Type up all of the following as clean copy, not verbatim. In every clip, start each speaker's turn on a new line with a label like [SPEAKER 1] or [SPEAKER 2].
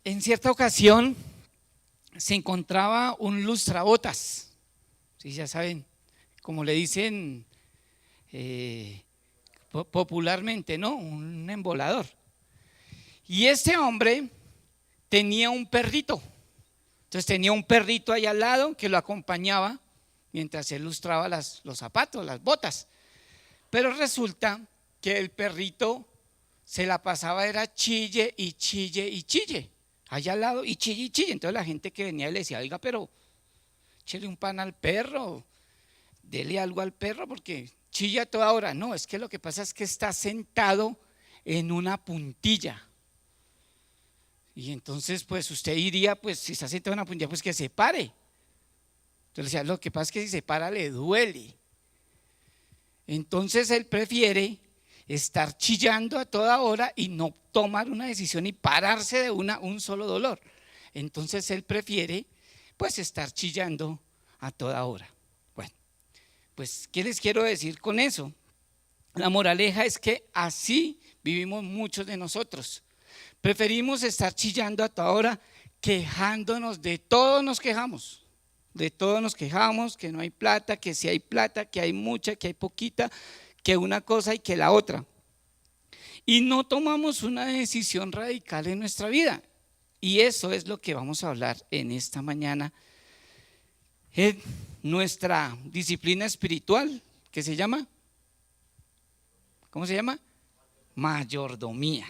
[SPEAKER 1] En cierta ocasión se encontraba un lustrabotas, sí, ya saben, como le dicen popularmente, ¿no? Un embolador. Y este hombre tenía un perrito. Entonces tenía un perrito ahí al lado que lo acompañaba mientras él lustraba los zapatos, las botas. Pero resulta que el perrito se la pasaba, era chille y chille y chille, allá al lado, y chille y chille. Entonces la gente que venía le decía: oiga, pero échele un pan al perro, dele algo al perro porque chilla a toda hora. No, es que lo que pasa es que está sentado en una puntilla. Y entonces pues usted diría, pues si está sentado en una puntilla, pues que se pare. Entonces le decía: lo que pasa es que si se para le duele. Entonces él prefiere estar chillando a toda hora y no tomar una decisión y pararse de un solo dolor. Entonces él prefiere pues estar chillando a toda hora. Bueno, pues ¿qué les quiero decir con eso? La moraleja es que así vivimos muchos de nosotros. Preferimos estar chillando a toda hora, quejándonos, de todo nos quejamos. De todo nos quejamos, que no hay plata, que si hay plata, que hay mucha, que hay poquita, que una cosa y que la otra. Y no tomamos una decisión radical en nuestra vida. Y eso es lo que vamos a hablar en esta mañana, en nuestra disciplina espiritual, que se llama, ¿cómo se llama? Mayordomía.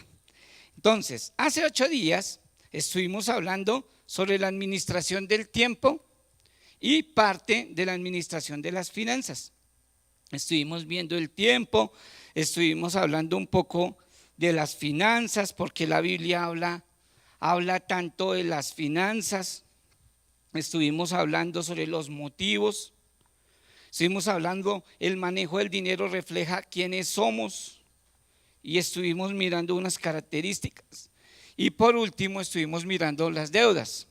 [SPEAKER 1] Entonces, hace 8 días estuvimos hablando sobre la administración del tiempo y parte de la administración de las finanzas. Estuvimos viendo el tiempo, estuvimos hablando un poco de las finanzas, porque la Biblia habla tanto de las finanzas. Estuvimos hablando sobre los motivos, estuvimos hablando, el manejo del dinero refleja quiénes somos, y estuvimos mirando unas características. Y por último estuvimos mirando las deudas.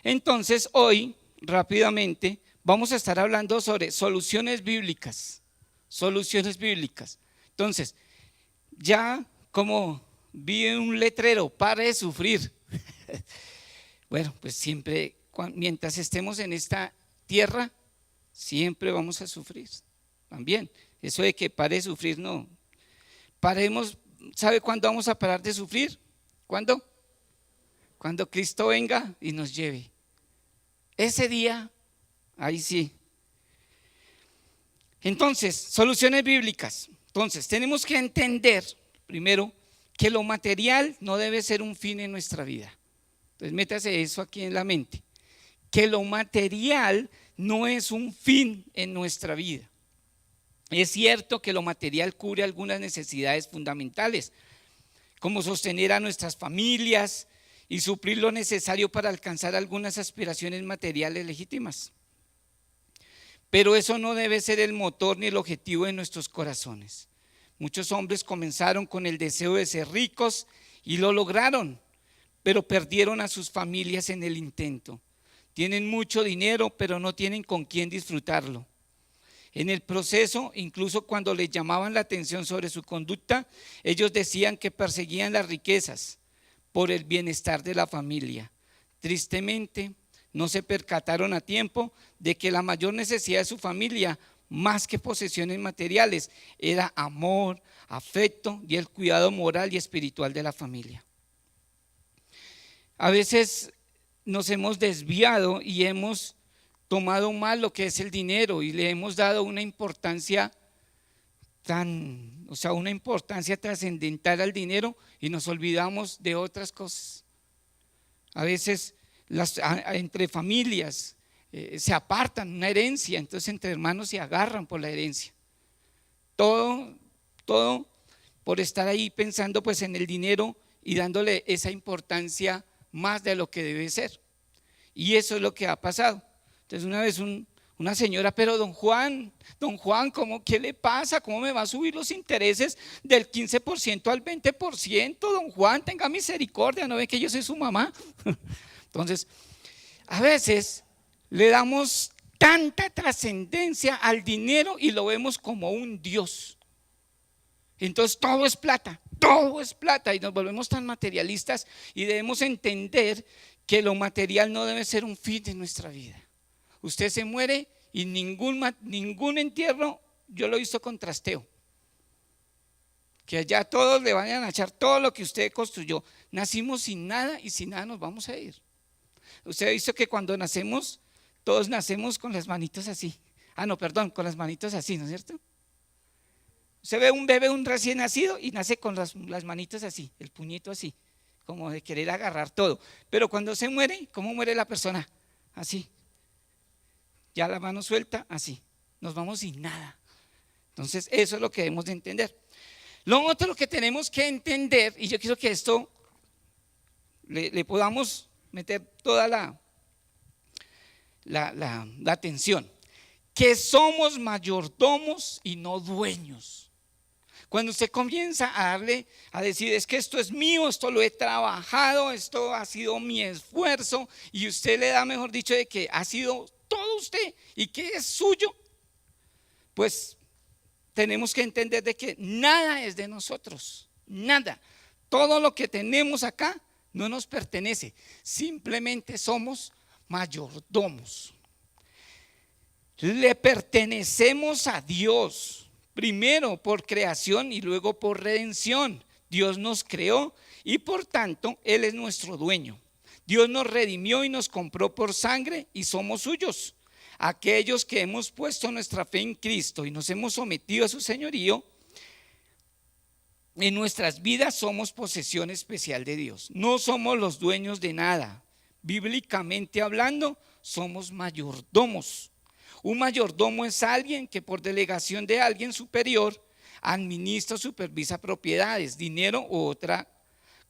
[SPEAKER 1] Entonces hoy, rápidamente, vamos a estar hablando sobre soluciones bíblicas. Soluciones bíblicas. Entonces, ya como vi un letrero: pare de sufrir. Bueno, pues siempre, mientras estemos en esta tierra, siempre vamos a sufrir. También, eso de que pare de sufrir, no. Paremos, ¿sabe cuándo vamos a parar de sufrir? ¿Cuándo? Cuando Cristo venga y nos lleve. Ese día, ahí sí. Entonces, soluciones bíblicas. Entonces, tenemos que entender primero que lo material no debe ser un fin en nuestra vida. Entonces, métase eso aquí en la mente. Que lo material no es un fin en nuestra vida. Es cierto que lo material cubre algunas necesidades fundamentales, como sostener a nuestras familias y suplir lo necesario para alcanzar algunas aspiraciones materiales legítimas. Pero eso no debe ser el motor ni el objetivo de nuestros corazones. Muchos hombres comenzaron con el deseo de ser ricos y lo lograron, pero perdieron a sus familias en el intento. Tienen mucho dinero, pero no tienen con quién disfrutarlo. En el proceso, incluso cuando les llamaban la atención sobre su conducta, ellos decían que perseguían las riquezas por el bienestar de la familia. Tristemente, no se percataron a tiempo de que la mayor necesidad de su familia, más que posesiones materiales, era amor, afecto y el cuidado moral y espiritual de la familia. A veces nos hemos desviado y hemos tomado mal lo que es el dinero y le hemos dado una importancia una importancia trascendental al dinero y nos olvidamos de otras cosas. A veces entre familias se apartan una herencia, entonces entre hermanos se agarran por la herencia. Todo por estar ahí pensando pues en el dinero y dándole esa importancia más de lo que debe ser. Y eso es lo que ha pasado. Entonces una vez una señora: pero don Juan, ¿qué le pasa? ¿Cómo me va a subir los intereses del 15% al 20%? Don Juan, tenga misericordia, ¿no ve que yo soy su mamá? Entonces, a veces le damos tanta trascendencia al dinero y lo vemos como un Dios. Entonces todo es plata. todo es plata y nos volvemos tan materialistas y debemos entender que lo material no debe ser un fin de nuestra vida. Usted se muere y ningún entierro, yo lo he visto con trasteo. Que allá todos le vayan a echar todo lo que usted construyó. Nacimos sin nada y sin nada nos vamos a ir. Usted ha visto que cuando nacemos, todos nacemos con las manitos así. No, perdón, con las manitos así, ¿no es cierto? Usted ve un bebé, un recién nacido y nace con las manitos así, el puñito así, como de querer agarrar todo. Pero cuando se muere, ¿cómo muere la persona? Así. Ya la mano suelta, así. Nos vamos sin nada. Entonces, eso es lo que debemos de entender. Lo otro que tenemos que entender, y yo quiero que esto le podamos meter toda la atención, que somos mayordomos y no dueños. Cuando usted comienza a decir, es que esto es mío, esto lo he trabajado, esto ha sido mi esfuerzo, y usted le da, mejor dicho, de que ha sido todo usted y que es suyo, pues tenemos que entender de que nada es de nosotros, nada. Todo lo que tenemos acá no nos pertenece, simplemente somos mayordomos. Le pertenecemos a Dios. Primero por creación y luego por redención. Dios nos creó y por tanto Él es nuestro dueño. Dios nos redimió y nos compró por sangre y somos suyos. Aquellos que hemos puesto nuestra fe en Cristo y nos hemos sometido a su señorío, en nuestras vidas somos posesión especial de Dios. No somos los dueños de nada. Bíblicamente hablando, somos mayordomos. Un mayordomo es alguien que por delegación de alguien superior administra o supervisa propiedades, dinero u otra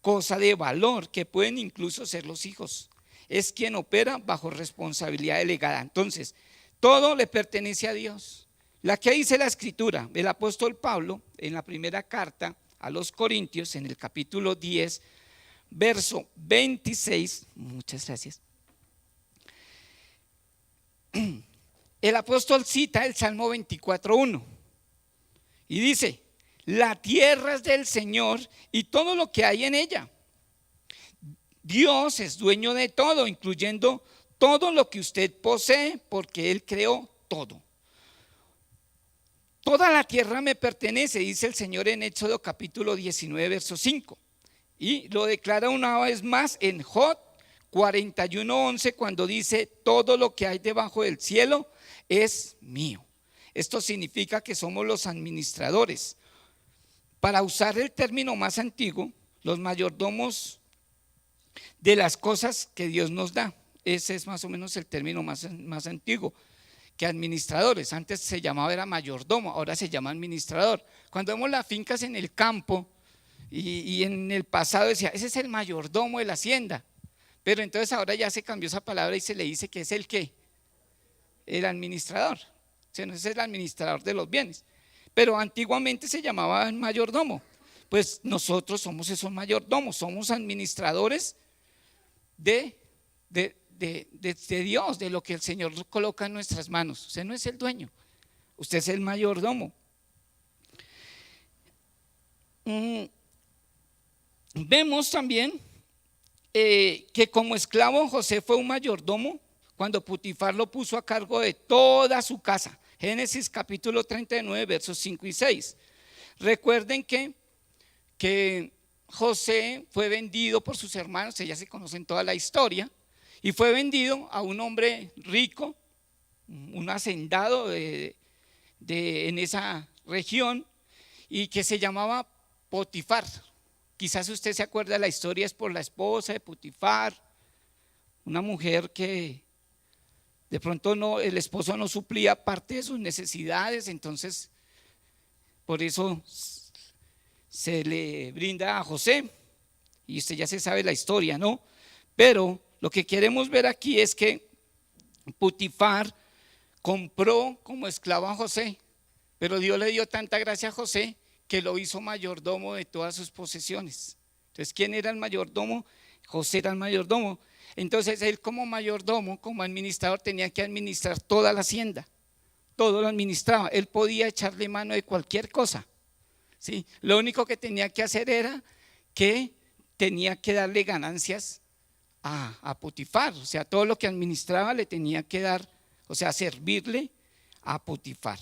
[SPEAKER 1] cosa de valor que pueden incluso ser los hijos. Es quien opera bajo responsabilidad delegada. Entonces, todo le pertenece a Dios. La que dice la escritura, el apóstol Pablo en la primera carta a los Corintios, en el capítulo 10, verso 26, muchas gracias. El apóstol cita el Salmo 24:1 y dice: la tierra es del Señor y todo lo que hay en ella. Dios es dueño de todo, incluyendo todo lo que usted posee, porque Él creó todo. Toda la tierra me pertenece, dice el Señor en Éxodo capítulo 19, verso 5. Y lo declara una vez más en Job 41:11, cuando dice: todo lo que hay debajo del cielo es mío. Esto significa que somos los administradores. Para usar el término más antiguo, los mayordomos de las cosas que Dios nos da. Ese es más o menos el término más antiguo que administradores. Antes se llamaba era mayordomo, ahora se llama administrador. Cuando vemos las fincas en el campo y en el pasado decía, ese es el mayordomo de la hacienda. Pero entonces ahora ya se cambió esa palabra y se le dice que es el ¿qué? El administrador. O sea, no es el administrador de los bienes. Pero antiguamente se llamaba mayordomo. Pues nosotros somos esos mayordomos, somos administradores de Dios, de lo que el Señor coloca en nuestras manos. Usted no es el dueño, usted es el mayordomo. Vemos también que como esclavo José fue un mayordomo cuando Potifar lo puso a cargo de toda su casa. Génesis capítulo 39, versos 5 y 6. Recuerden que José fue vendido por sus hermanos, ya se conocen toda la historia, y fue vendido a un hombre rico, un hacendado en esa región, y que se llamaba Potifar. Quizás usted se acuerda de la historia, es por la esposa de Potifar, una mujer que de pronto el esposo no suplía parte de sus necesidades, entonces por eso se le brinda a José, y usted ya se sabe la historia, ¿no? Pero lo que queremos ver aquí es que Potifar compró como esclavo a José, pero Dios le dio tanta gracia a José que lo hizo mayordomo de todas sus posesiones. Entonces, ¿quién era el mayordomo? José era el mayordomo. Entonces él como mayordomo, como administrador, tenía que administrar toda la hacienda, todo lo administraba. Él podía echarle mano de cualquier cosa, ¿sí? Lo único que tenía que hacer era que tenía que darle ganancias a Potifar, o sea, todo lo que administraba le tenía que dar, o sea, servirle a Potifar.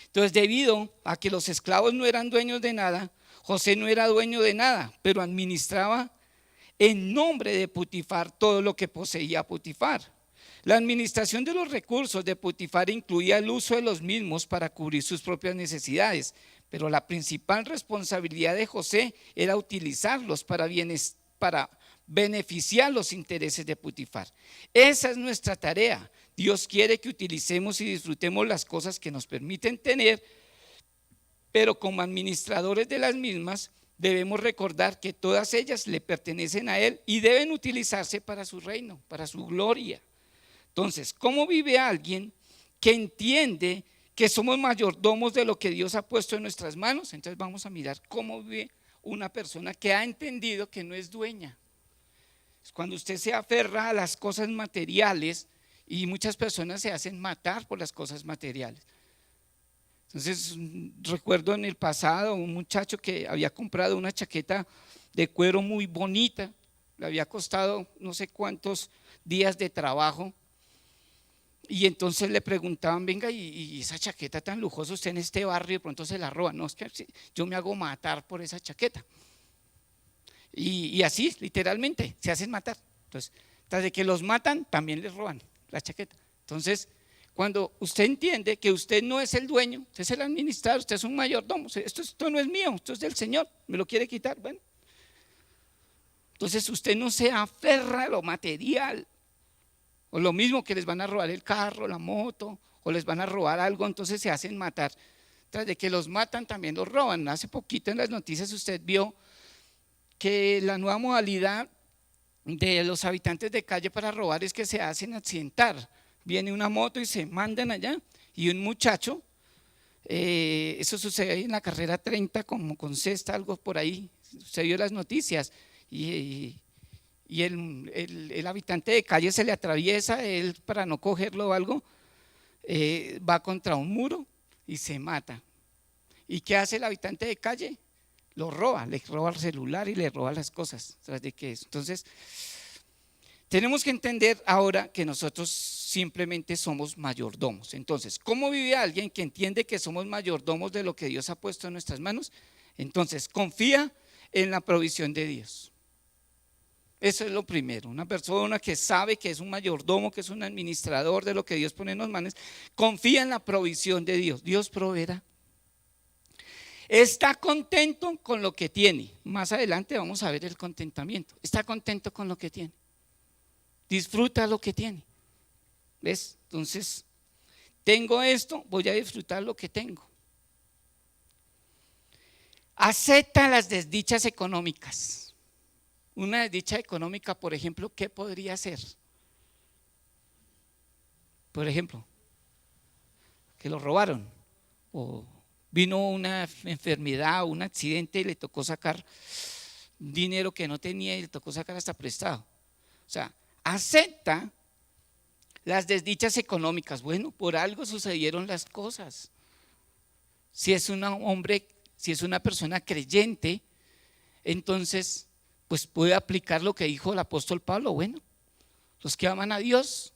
[SPEAKER 1] Entonces, debido a que los esclavos no eran dueños de nada, José no era dueño de nada, pero administraba en nombre de Potifar todo lo que poseía Potifar. La administración de los recursos de Potifar incluía el uso de los mismos para cubrir sus propias necesidades, pero la principal responsabilidad de José era utilizarlos para beneficiar los intereses de Potifar. Esa es nuestra tarea. Dios quiere que utilicemos y disfrutemos las cosas que nos permiten tener, pero como administradores de las mismas debemos recordar que todas ellas le pertenecen a Él y deben utilizarse para su reino, para su gloria. Entonces, ¿cómo vive alguien que entiende que somos mayordomos de lo que Dios ha puesto en nuestras manos? Entonces vamos a mirar cómo vive una persona que ha entendido que no es dueña. Cuando usted se aferra a las cosas materiales, y muchas personas se hacen matar por las cosas materiales. Entonces recuerdo en el pasado un muchacho que había comprado una chaqueta de cuero muy bonita, le había costado no sé cuántos días de trabajo, y entonces le preguntaban, venga, y esa chaqueta tan lujosa, usted en este barrio de pronto se la roba. No, es que yo me hago matar por esa chaqueta. Y así, literalmente, se hacen matar. Entonces, tras de que los matan, también les roban la chaqueta. Entonces, cuando usted entiende que usted no es el dueño, usted es el administrador, usted es un mayordomo, esto no es mío, esto es del Señor, me lo quiere quitar, bueno. Entonces usted no se aferra a lo material, o lo mismo que les van a robar el carro, la moto, o les van a robar algo, entonces se hacen matar. Tras de que los matan, también los roban. Hace poquito en las noticias usted vio que la nueva modalidad de los habitantes de calle para robar es que se hacen accidentar. Viene una moto y se mandan allá, y un muchacho, eso sucede ahí en la carrera 30 como con cesta, algo por ahí, se vio las noticias, y el habitante de calle se le atraviesa, él para no cogerlo o algo, va contra un muro y se mata. ¿Y qué hace el habitante de calle? Lo roba, le roba el celular y le roba las cosas. ¿Tras de qué es? Entonces, tenemos que entender ahora que nosotros simplemente somos mayordomos. Entonces, ¿cómo vive alguien que entiende que somos mayordomos de lo que Dios ha puesto en nuestras manos? Entonces, confía en la provisión de Dios. Eso es lo primero. Una persona que sabe que es un mayordomo, que es un administrador de lo que Dios pone en las manos, confía en la provisión de Dios. Dios proveerá. Está contento con lo que tiene. Más adelante vamos a ver el contentamiento. Está contento con lo que tiene. Disfruta lo que tiene. ¿Ves? Entonces, tengo esto, voy a disfrutar lo que tengo. Acepta las desdichas económicas. Una desdicha económica, por ejemplo, ¿qué podría ser? Por ejemplo, que lo robaron, o vino una enfermedad o un accidente y le tocó sacar dinero que no tenía y le tocó sacar hasta prestado. O sea, acepta las desdichas económicas. Bueno, por algo sucedieron las cosas. Si es un hombre, si es una persona creyente, entonces pues puede aplicar lo que dijo el apóstol Pablo. Bueno, los que aman a Dios,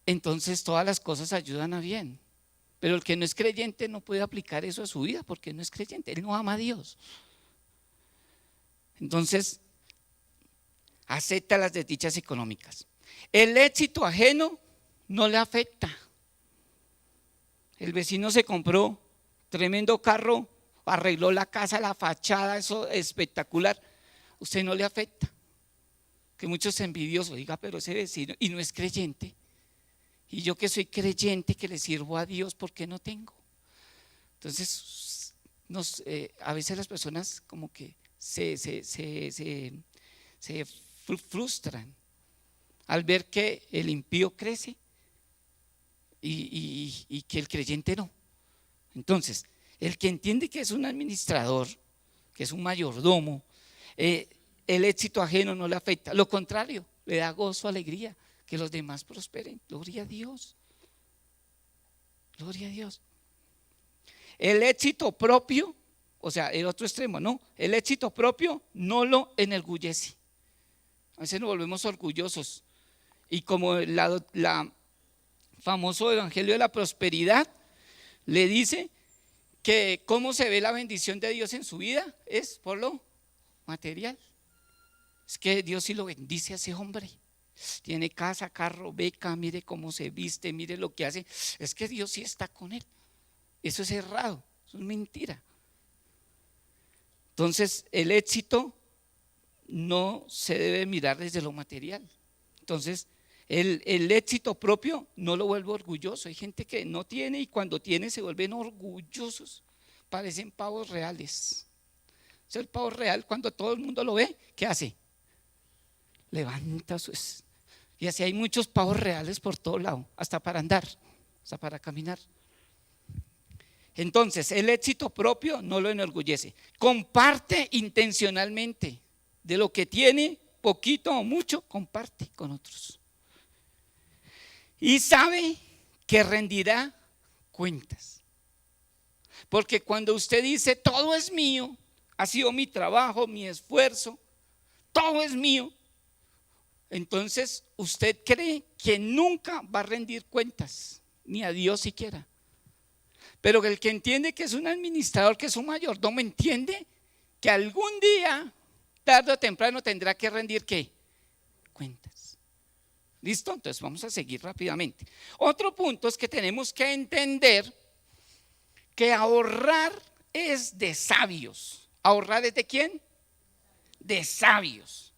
[SPEAKER 1] entonces todas las cosas ayudan a bien. Pero el que no es creyente no puede aplicar eso a su vida porque no es creyente, él no ama a Dios. Entonces, acepta las desdichas económicas. El éxito ajeno no le afecta. El vecino se compró tremendo carro, arregló la casa, la fachada, eso espectacular. Usted no le afecta. Que muchos envidiosos digan, pero ese vecino, y no es creyente. Y yo que soy creyente, que le sirvo a Dios, ¿por qué no tengo? Entonces, a veces las personas como que se frustran al ver que el impío crece y que el creyente no. Entonces, el que entiende que es un administrador, que es un mayordomo, el éxito ajeno no le afecta, lo contrario, le da gozo, alegría, que los demás prosperen, gloria a Dios. Gloria a Dios. El éxito propio, o sea, el otro extremo, ¿no? El éxito propio no lo enorgullece. A veces nos volvemos orgullosos. Y como la famoso evangelio de la prosperidad le dice que cómo se ve la bendición de Dios en su vida es por lo material. Es que Dios sí lo bendice a ese hombre. Tiene casa, carro, beca, mire cómo se viste, mire lo que hace. Es que Dios sí está con él. Eso es errado, eso es mentira. Entonces el éxito no se debe mirar desde lo material. Entonces el éxito propio no lo vuelve orgulloso. Hay gente que no tiene y cuando tiene se vuelven orgullosos. Parecen pavos reales. O sea, el pavo real cuando todo el mundo lo ve, ¿qué hace? Levanta sus... Y así hay muchos pavos reales por todo lado, hasta para andar, hasta para caminar. Entonces, el éxito propio no lo enorgullece. Comparte intencionalmente de lo que tiene, poquito o mucho, comparte con otros. Y sabe que rendirá cuentas. Porque cuando usted dice, todo es mío, ha sido mi trabajo, mi esfuerzo, todo es mío, entonces usted cree que nunca va a rendir cuentas, ni a Dios siquiera. Pero el que entiende que es un administrador, que es un mayordomo, entiende que algún día, tarde o temprano, tendrá que rendir ¿qué? Cuentas. ¿Listo? Entonces vamos a seguir rápidamente. Otro punto es que tenemos que entender que ahorrar es de sabios. ¿Ahorrar es de quién? De sabios.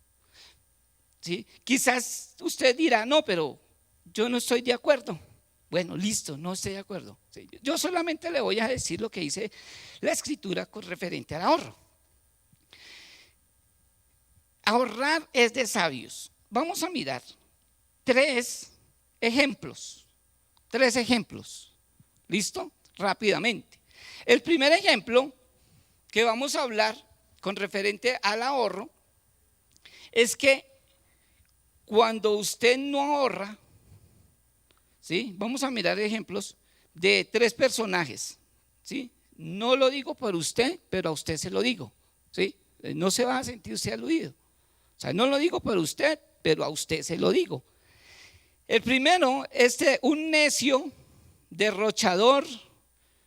[SPEAKER 1] ¿Sí? Quizás usted dirá, no, pero yo no estoy de acuerdo. Bueno, listo, no estoy de acuerdo. ¿Sí? Yo solamente le voy a decir lo que dice la escritura con referente al ahorro. Ahorrar es de sabios. Vamos a mirar tres ejemplos. ¿Listo? Rápidamente. El primer ejemplo que vamos a hablar con referente al ahorro es que cuando usted no ahorra, ¿sí? Vamos a mirar ejemplos de tres personajes, ¿sí? No lo digo por usted, pero a usted se lo digo, ¿sí? No se va a sentir usted aludido. O sea, no lo digo por usted, pero a usted se lo digo. El primero es un necio, derrochador,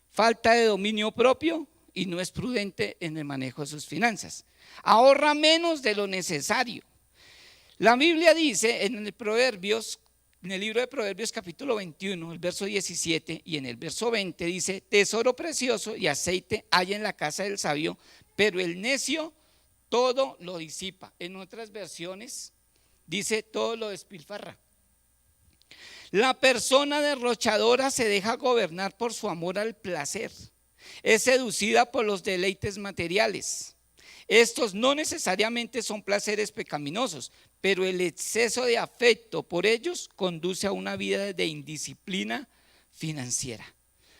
[SPEAKER 1] falta de dominio propio y no es prudente en el manejo de sus finanzas. Ahorra menos de lo necesario. La Biblia dice en el libro de Proverbios capítulo 21, el verso 17 y en el verso 20 dice, tesoro precioso y aceite hay en la casa del sabio, pero el necio todo lo disipa. En otras versiones dice todo lo despilfarra. La persona derrochadora se deja gobernar por su amor al placer, es seducida por los deleites materiales. Estos no necesariamente son placeres pecaminosos, pero el exceso de afecto por ellos conduce a una vida de indisciplina financiera.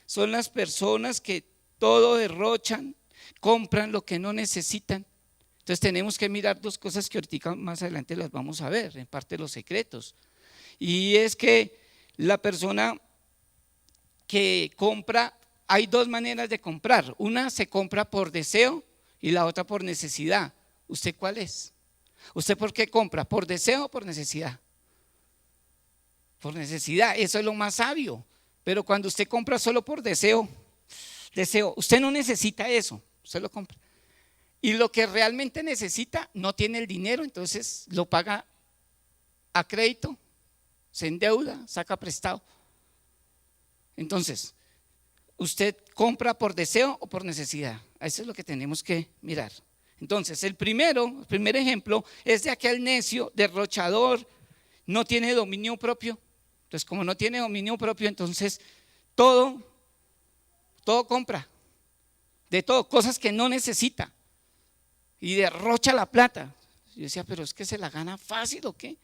[SPEAKER 1] Son las personas que todo derrochan, compran lo que no necesitan. Entonces tenemos que mirar dos cosas que ahorita más adelante las vamos a ver, en parte los secretos. Y es que la persona que compra, hay dos maneras de comprar. Una se compra por deseo y la otra por necesidad. ¿Usted cuál es? ¿Usted por qué compra? ¿Por deseo o por necesidad? Por necesidad, eso es lo más sabio. Pero cuando usted compra solo por deseo, usted no necesita eso, usted lo compra. Y lo que realmente necesita no tiene el dinero, entonces lo paga a crédito, se endeuda, saca prestado. Entonces, ¿usted compra por deseo o por necesidad? Eso es lo que tenemos que mirar. Entonces, el primer ejemplo es de aquel necio, derrochador, no tiene dominio propio. Entonces, como no tiene dominio propio, entonces todo compra, de todo, cosas que no necesita y derrocha la plata. Yo decía, pero es que se la gana fácil ¿o qué?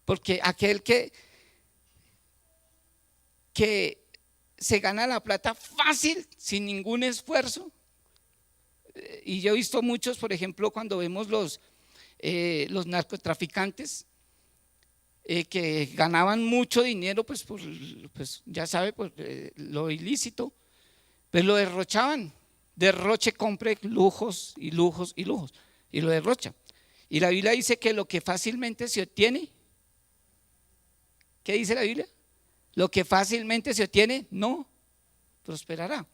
[SPEAKER 1] Porque aquel que se gana la plata fácil, sin ningún esfuerzo. Y yo he visto muchos, por ejemplo, cuando vemos los narcotraficantes, que ganaban mucho dinero, pues ya sabe, por lo ilícito, pues lo derrochaban. Derroche, compre lujos y lujos y lujos, y lo derrocha. Y la Biblia dice que lo que fácilmente se obtiene, ¿qué dice la Biblia? Lo que fácilmente se obtiene no prosperará.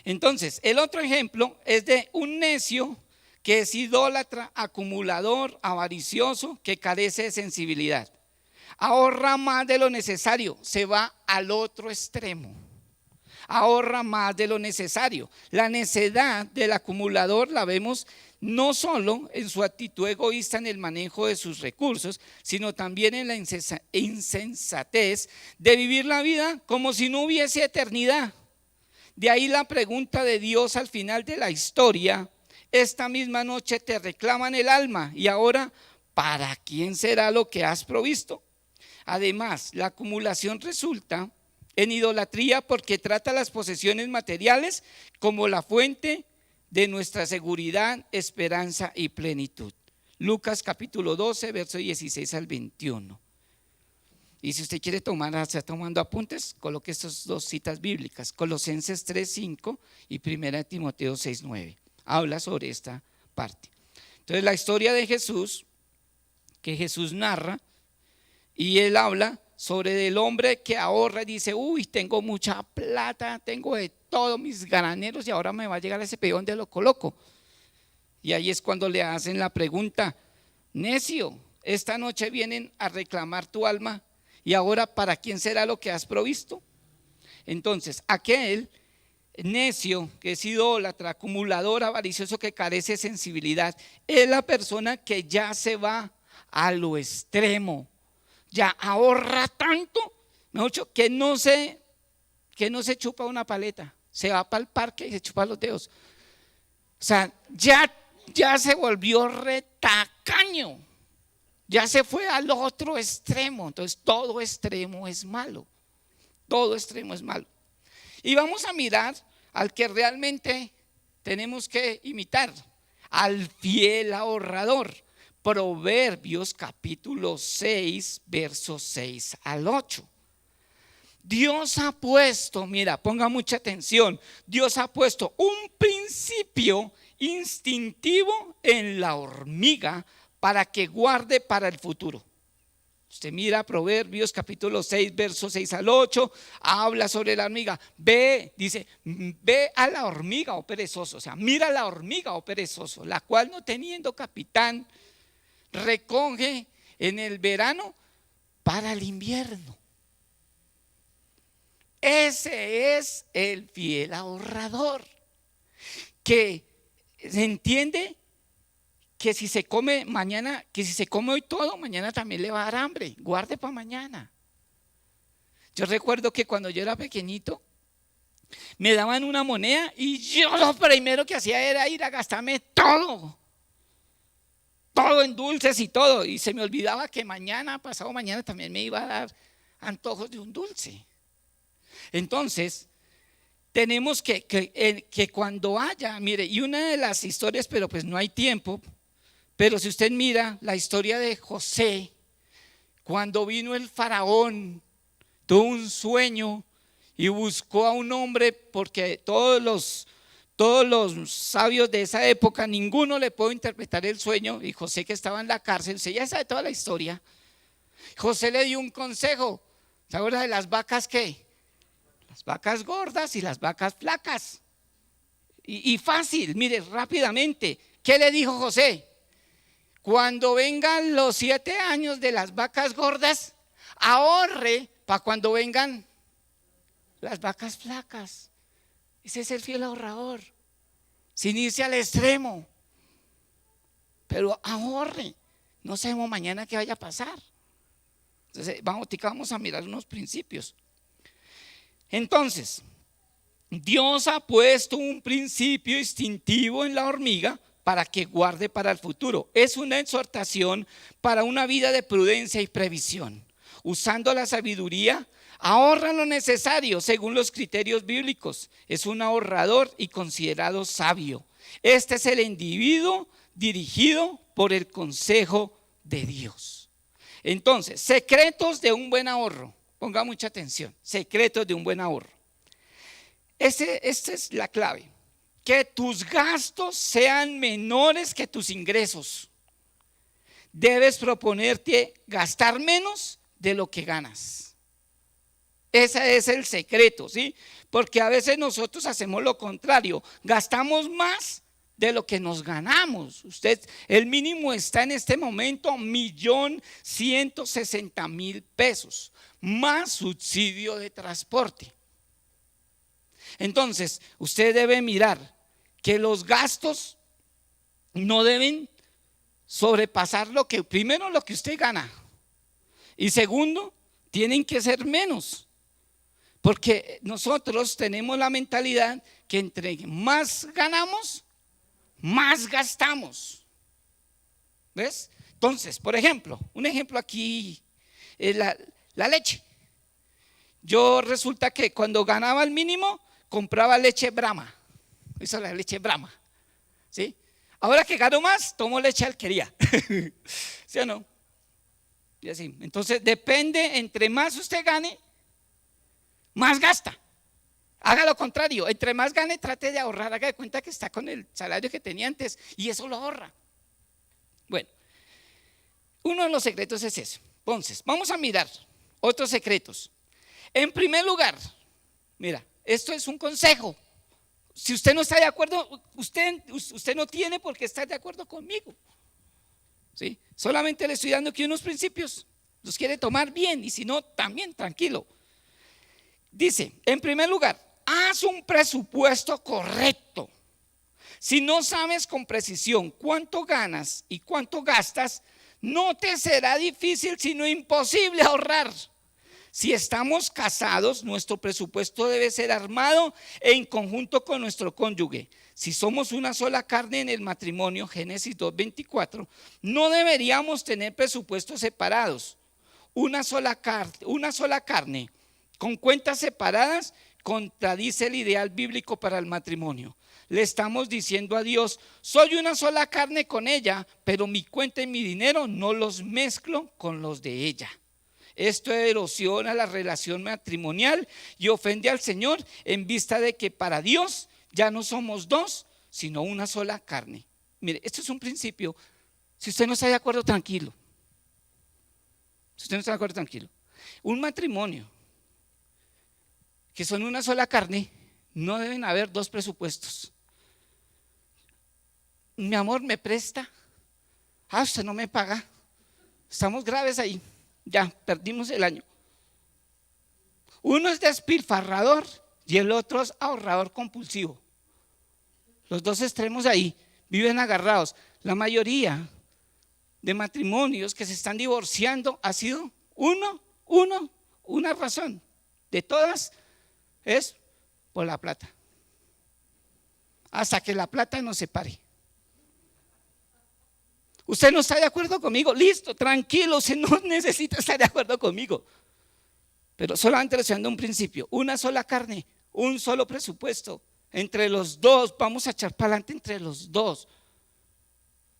[SPEAKER 1] Entonces, el otro ejemplo es de un necio que es idólatra, acumulador, avaricioso, que carece de sensibilidad. Ahorra más de lo necesario, se va al otro extremo. Ahorra más de lo necesario. La necedad del acumulador la vemos no solo en su actitud egoísta en el manejo de sus recursos, sino también en la insensatez de vivir la vida como si no hubiese eternidad. De ahí la pregunta de Dios al final de la historia: esta misma noche te reclaman el alma, y ahora, ¿para quién será lo que has provisto? Además, la acumulación resulta en idolatría porque trata las posesiones materiales como la fuente de nuestra seguridad, esperanza y plenitud. Lucas capítulo 12, verso 16 al 21. Y si usted quiere está tomando apuntes, coloque estas dos citas bíblicas: Colosenses 3:5 y 1 Timoteo 6:9. Habla sobre esta parte. Entonces, la historia de Jesús, que Jesús narra, y él habla sobre el hombre que ahorra y dice: uy, tengo mucha plata, tengo de todos mis graneros y ahora me va a llegar ese peón, ¿dónde lo coloco? Y ahí es cuando le hacen la pregunta: necio, esta noche vienen a reclamar tu alma, y ahora, ¿para quién será lo que has provisto? Entonces, aquel necio que es idólatra, acumulador, avaricioso, que carece de sensibilidad, es la persona que ya se va a lo extremo. Ya ahorra tanto, mejor dicho, que no se chupa una paleta, se va para el parque y se chupa los dedos. O sea, ya se volvió retacaño, ya se fue al otro extremo. Entonces, todo extremo es malo, todo extremo es malo. Y vamos a mirar al que realmente tenemos que imitar, al fiel ahorrador. Proverbios capítulo 6, versos 6 al 8. Dios ha puesto, mira, ponga mucha atención, Dios ha puesto un principio instintivo en la hormiga para que guarde para el futuro. Usted mira Proverbios capítulo 6, versos 6 al 8, habla sobre la hormiga. Dice, ve a la hormiga, oh perezoso, o sea, mira a la hormiga, oh perezoso, la cual, no teniendo capitán, recoge en el verano para el invierno. Ese es el fiel ahorrador, que se entiende que si se come mañana, que si se come hoy todo, mañana también le va a dar hambre. Guarde para mañana. Yo recuerdo que cuando yo era pequeñito me daban una moneda y yo lo primero que hacía era ir a gastarme todo en dulces y todo, y se me olvidaba que mañana, pasado mañana, también me iba a dar antojos de un dulce. Entonces, tenemos que cuando haya, mire, y una de las historias, pero pues no hay tiempo, pero si usted mira la historia de José, cuando vino el faraón, tuvo un sueño y buscó a un hombre, porque todos los sabios de esa época, ninguno le pudo interpretar el sueño, y José, que estaba en la cárcel, usted ya sabe toda la historia. José le dio un consejo. ¿Se acuerda de las vacas qué? Las vacas gordas y las vacas flacas. Y fácil, mire, rápidamente, ¿qué le dijo José? Cuando vengan los 7 años de las vacas gordas, ahorre para cuando vengan las vacas flacas. Ese es el fiel ahorrador, sin irse al extremo, pero ahorre. No sabemos mañana qué vaya a pasar. Entonces vamos a mirar unos principios. Entonces, Dios ha puesto un principio instintivo en la hormiga para que guarde para el futuro. Es una exhortación para una vida de prudencia y previsión. Usando la sabiduría, ahorra lo necesario según los criterios bíblicos. Es un ahorrador y considerado sabio. Este es el individuo dirigido por el consejo de Dios. Entonces, secretos de un buen ahorro. Ponga mucha atención. Secretos de un buen ahorro. Esta es la clave. Que tus gastos sean menores que tus ingresos. Debes proponerte gastar menos de lo que ganas. Ese es el secreto, ¿sí? Porque a veces nosotros hacemos lo contrario, gastamos más de lo que nos ganamos. El mínimo está en este momento 1.160.000 pesos, más subsidio de transporte. Entonces, usted debe mirar que los gastos no deben sobrepasar primero lo que usted gana, y segundo, tienen que ser menos. Porque nosotros tenemos la mentalidad que entre más ganamos, más gastamos. ¿Ves? Entonces, por ejemplo, un ejemplo aquí es la leche. Yo resulta que cuando ganaba el mínimo, compraba leche Brahma. Esa es la leche Brahma. ¿Sí? Ahora que gano más, tomo leche Alquería. ¿Sí o no? Y así. Entonces, depende, entre más usted gane, más gasta. Haga lo contrario, entre más gane, trate de ahorrar. Haga de cuenta que está con el salario que tenía antes y eso lo ahorra. Bueno, uno de los secretos es eso. Entonces, vamos a mirar otros secretos. En primer lugar, mira, esto es un consejo. Si usted no está de acuerdo, usted no tiene por qué estar de acuerdo conmigo. ¿Sí? Solamente le estoy dando aquí unos principios. Los quiere tomar bien y si no, también tranquilo. Dice, en primer lugar, haz un presupuesto correcto. Si no sabes con precisión cuánto ganas y cuánto gastas, no te será difícil, sino imposible ahorrar. Si estamos casados, nuestro presupuesto debe ser armado en conjunto con nuestro cónyuge. Si somos una sola carne en el matrimonio, Génesis 2:24, no deberíamos tener presupuestos separados. Una sola carne con cuentas separadas contradice el ideal bíblico para el matrimonio. Le estamos diciendo a Dios, soy una sola carne con ella, pero mi cuenta y mi dinero no los mezclo con los de ella. Esto erosiona la relación matrimonial y ofende al Señor en vista de que para Dios ya no somos dos, sino una sola carne. Mire, esto es un principio. Si usted no está de acuerdo, tranquilo. Si usted no está de acuerdo, tranquilo. Un matrimonio que son una sola carne, no deben haber dos presupuestos. Mi amor, ¿me presta? Usted no me paga. Estamos graves ahí. Ya, perdimos el año. Uno es despilfarrador y el otro es ahorrador compulsivo. Los dos extremos ahí viven agarrados. La mayoría de matrimonios que se están divorciando ha sido una razón. De todas es por la plata. Hasta que la plata nos separe. ¿Usted no está de acuerdo conmigo? Listo, tranquilo, usted no necesita estar de acuerdo conmigo. Pero solamente le estoy dando un principio. Una sola carne, un solo presupuesto. Entre los dos, vamos a echar para adelante entre los dos.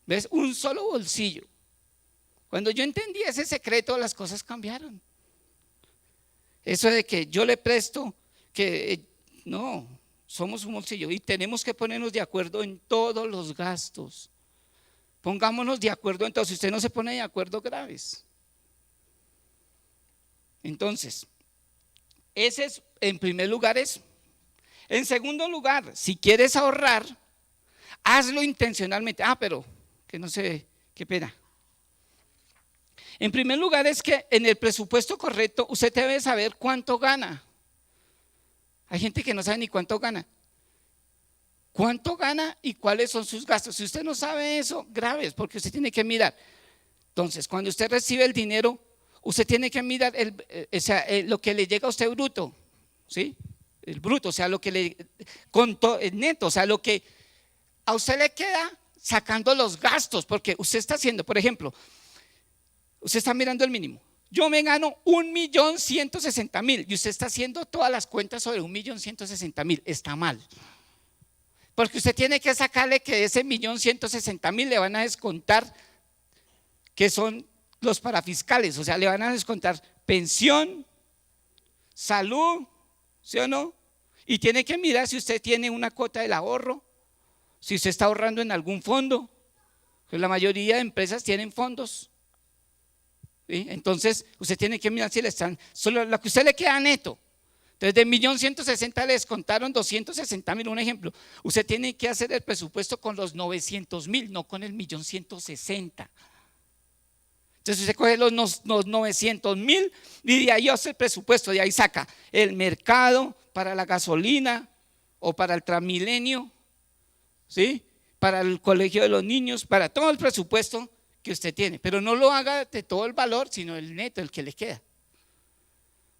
[SPEAKER 1] ¿Ves? Un solo bolsillo. Cuando yo entendí ese secreto, las cosas cambiaron. Eso de que yo le presto, que no, somos un bolsillo y tenemos que ponernos de acuerdo en todos los gastos. Pongámonos de acuerdo, entonces si usted no se pone de acuerdo, graves. Entonces, ese es en primer lugar eso. En segundo lugar, si quieres ahorrar, hazlo intencionalmente. Pero que no sé, qué pena. En primer lugar es que en el presupuesto correcto usted debe saber cuánto gana. Hay gente que no sabe ni cuánto gana. ¿Cuánto gana y cuáles son sus gastos? Si usted no sabe eso, graves, porque usted tiene que mirar. Entonces, cuando usted recibe el dinero, usted tiene que mirar lo que le llega a usted bruto, ¿sí? El bruto, o sea, lo que le contó el neto, o sea, lo que a usted le queda sacando los gastos, porque usted está haciendo, por ejemplo, usted está mirando el mínimo. Yo me gano 1.160.000 y usted está haciendo todas las cuentas sobre 1.160.000. Está mal. Porque usted tiene que sacarle que de ese 1.160.000 le van a descontar que son los parafiscales, o sea, le van a descontar pensión, salud, ¿sí o no? Y tiene que mirar si usted tiene una cuota del ahorro, si usted está ahorrando en algún fondo, pues la mayoría de empresas tienen fondos, ¿sí? Entonces usted tiene que mirar si le están, solo lo que usted le queda neto. Entonces de 1.160.000 le descontaron 260.000, un ejemplo. Usted tiene que hacer el presupuesto con los 900.000, no con el 1.160.000. Entonces usted coge los 900.000 y de ahí hace el presupuesto, de ahí saca el mercado para la gasolina o para el Transmilenio, ¿sí? Para el colegio de los niños, para todo el presupuesto que usted tiene. Pero no lo haga de todo el valor, sino el neto, el que le queda.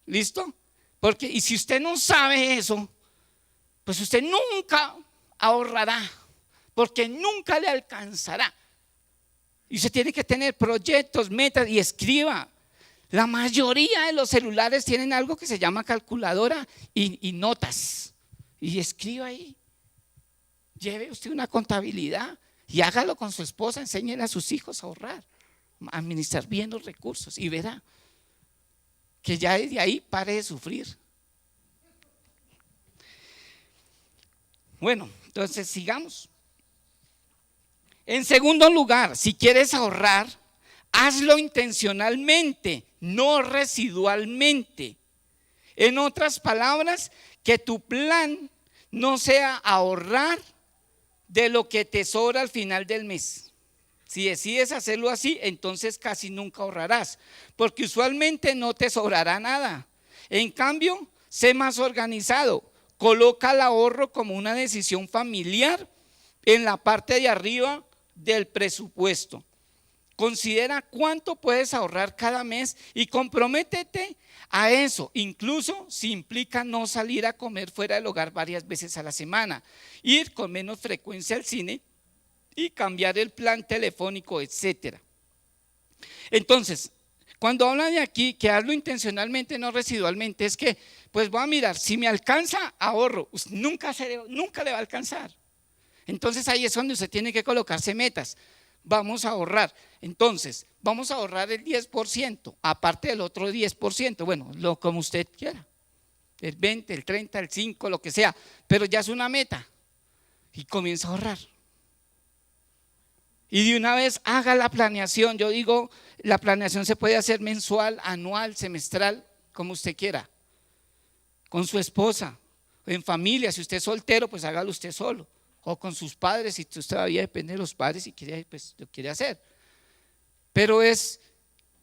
[SPEAKER 1] ¿Listo? Porque, y si usted no sabe eso, pues usted nunca ahorrará, porque nunca le alcanzará. Y usted tiene que tener proyectos, metas y escriba. La mayoría de los celulares tienen algo que se llama calculadora y notas. Y escriba ahí. Lleve usted una contabilidad y hágalo con su esposa, enséñele a sus hijos a ahorrar, a administrar bien los recursos y verá que ya desde ahí pare de sufrir. Bueno, entonces sigamos. En segundo lugar, si quieres ahorrar, hazlo intencionalmente, no residualmente. En otras palabras, que tu plan no sea ahorrar de lo que te sobra al final del mes. Si decides hacerlo así, entonces casi nunca ahorrarás, porque usualmente no te sobrará nada. En cambio, sé más organizado. Coloca el ahorro como una decisión familiar en la parte de arriba del presupuesto. Considera cuánto puedes ahorrar cada mes y comprométete a eso, incluso si implica no salir a comer fuera del hogar varias veces a la semana, ir con menos frecuencia al cine y cambiar el plan telefónico, etcétera. Entonces, cuando habla de aquí que hazlo intencionalmente, no residualmente, es que pues voy a mirar, si me alcanza, ahorro, nunca le va a alcanzar. Entonces ahí es donde usted tiene que colocarse metas. Vamos a ahorrar, entonces vamos a ahorrar el 10%, aparte del otro 10%, bueno, como usted quiera, el 20, el 30, el 5, lo que sea, pero ya es una meta y comienza a ahorrar. Y de una vez haga la planeación. Yo digo, la planeación se puede hacer mensual, anual, semestral, como usted quiera, con su esposa, en familia. Si usted es soltero, pues hágalo usted solo, o con sus padres, si usted todavía depende de los padres y quiere, pues lo quiere hacer. Pero es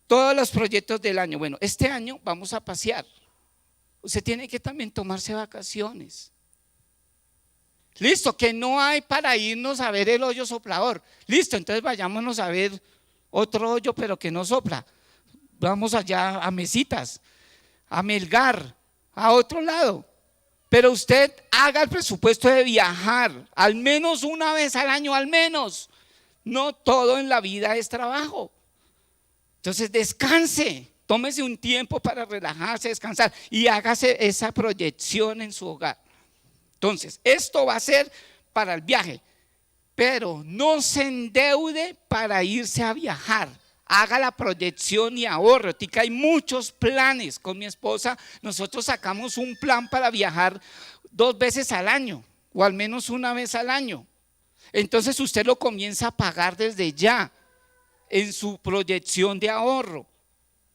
[SPEAKER 1] todos los proyectos del año. Bueno, este año vamos a pasear. Usted tiene que también tomarse vacaciones. Listo, que no hay para irnos a ver el hoyo soplador. Listo, entonces vayámonos a ver otro hoyo, pero que no sopla. Vamos allá a Mesitas, a Melgar, a otro lado. Pero usted haga el presupuesto de viajar, al menos una vez al año, al menos. No todo en la vida es trabajo. Entonces descanse, tómese un tiempo para relajarse, descansar y hágase esa proyección en su hogar. Entonces, esto va a ser para el viaje, pero no se endeude para irse a viajar. Haga la proyección y ahorre. Tica, hay muchos planes. Con mi esposa nosotros sacamos un plan para viajar 2 veces al año o al menos una vez al año. Entonces usted lo comienza a pagar desde ya en su proyección de ahorro.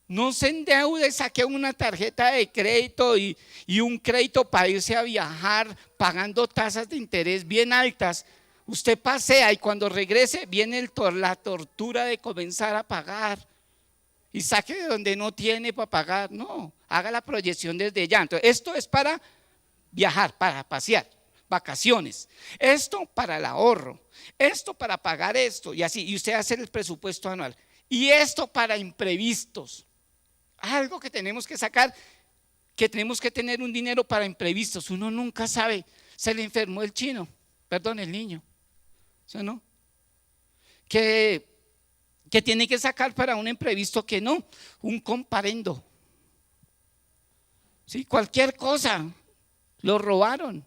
[SPEAKER 1] No se endeude, saque una tarjeta de crédito y un crédito para irse a viajar pagando tasas de interés bien altas. Usted pasea y cuando regrese viene la tortura de comenzar a pagar y saque de donde no tiene para pagar. No, haga la proyección desde ya. Entonces, esto es para viajar, para pasear, vacaciones. Esto para el ahorro, esto para pagar esto y así. Y usted hace el presupuesto anual. Y esto para imprevistos. Algo que tenemos que sacar, que tenemos que tener un dinero para imprevistos. Uno nunca sabe, se le enfermó el niño, ¿sí o no? Que tiene que sacar para un imprevisto que no, un comparendo. ¿Sí? Cualquier cosa, lo robaron.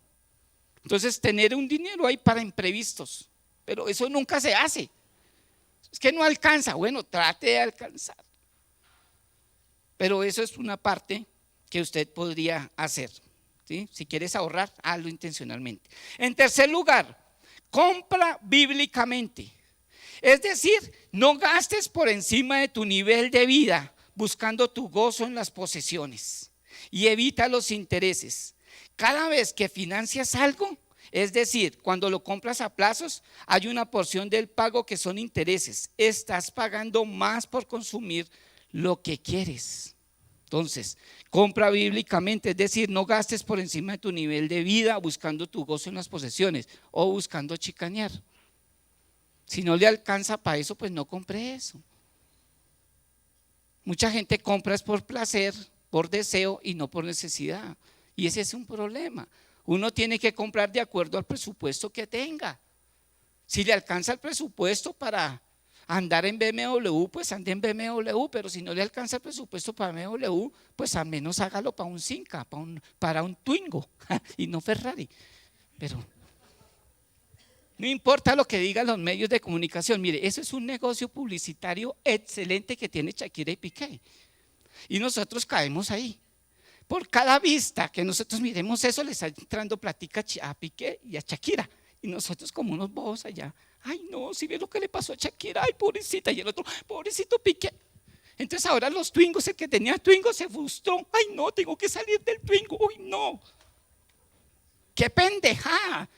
[SPEAKER 1] Entonces tener un dinero ahí para imprevistos, pero eso nunca se hace. Es que no alcanza, bueno, trate de alcanzar. Pero eso es una parte que usted podría hacer, ¿sí? Si quieres ahorrar, hazlo intencionalmente. En tercer lugar, compra bíblicamente. Es decir, no gastes por encima de tu nivel de vida buscando tu gozo en las posesiones y evita los intereses. Cada vez que financias algo, es decir, cuando lo compras a plazos, hay una porción del pago que son intereses. Estás pagando más por consumir lo que quieres. Entonces, compra bíblicamente, es decir, no gastes por encima de tu nivel de vida buscando tu gozo en las posesiones o buscando chicanear. Si no le alcanza para eso, pues no compre eso. Mucha gente compra es por placer, por deseo y no por necesidad. Y ese es un problema. Uno tiene que comprar de acuerdo al presupuesto que tenga. Si le alcanza el presupuesto para andar en BMW, pues ande en BMW, pero si no le alcanza el presupuesto para BMW, pues al menos hágalo para un Cinca, para un Twingo y no Ferrari. Pero no importa lo que digan los medios de comunicación, mire, eso es un negocio publicitario excelente que tiene Shakira y Piqué. Y nosotros caemos ahí. Por cada vista que nosotros miremos eso, le está entrando platica a Piqué y a Shakira. Y nosotros como unos bobos allá, ay no, si ve lo que le pasó a Shakira, ay pobrecita, y el otro, pobrecito Piqué. Entonces ahora los Twingos, el que tenía Twingo se frustró, ay no, tengo que salir del Twingo, uy no. ¡Qué pendejada!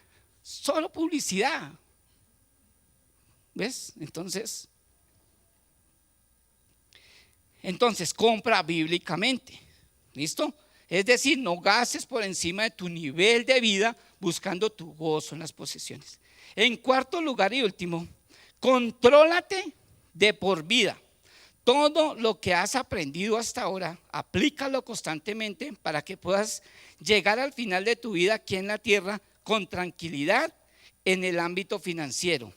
[SPEAKER 1] Solo publicidad. ¿Ves? Entonces compra bíblicamente. ¿Listo? Es decir, no gastes por encima de tu nivel de vida buscando tu gozo en las posesiones. En cuarto lugar y último, contrólate de por vida. Todo lo que has aprendido hasta ahora, aplícalo constantemente para que puedas llegar al final de tu vida aquí en la tierra con tranquilidad en el ámbito financiero,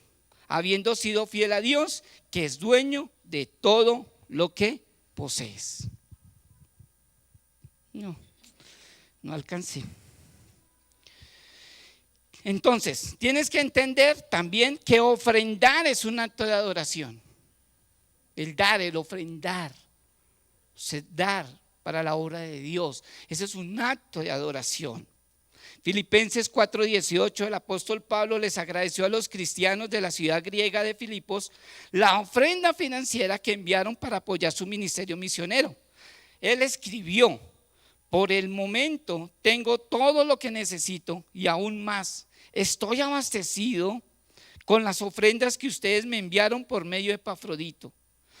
[SPEAKER 1] habiendo sido fiel a Dios, que es dueño de todo lo que posees. No alcancé. Entonces, tienes que entender también que ofrendar es un acto de adoración. El dar, el ofrendar, dar para la obra de Dios, ese es un acto de adoración. Filipenses 4:18, el apóstol Pablo les agradeció a los cristianos de la ciudad griega de Filipos la ofrenda financiera que enviaron para apoyar su ministerio misionero. Él escribió: por el momento tengo todo lo que necesito y aún más. Estoy abastecido con las ofrendas que ustedes me enviaron por medio de Epafrodito.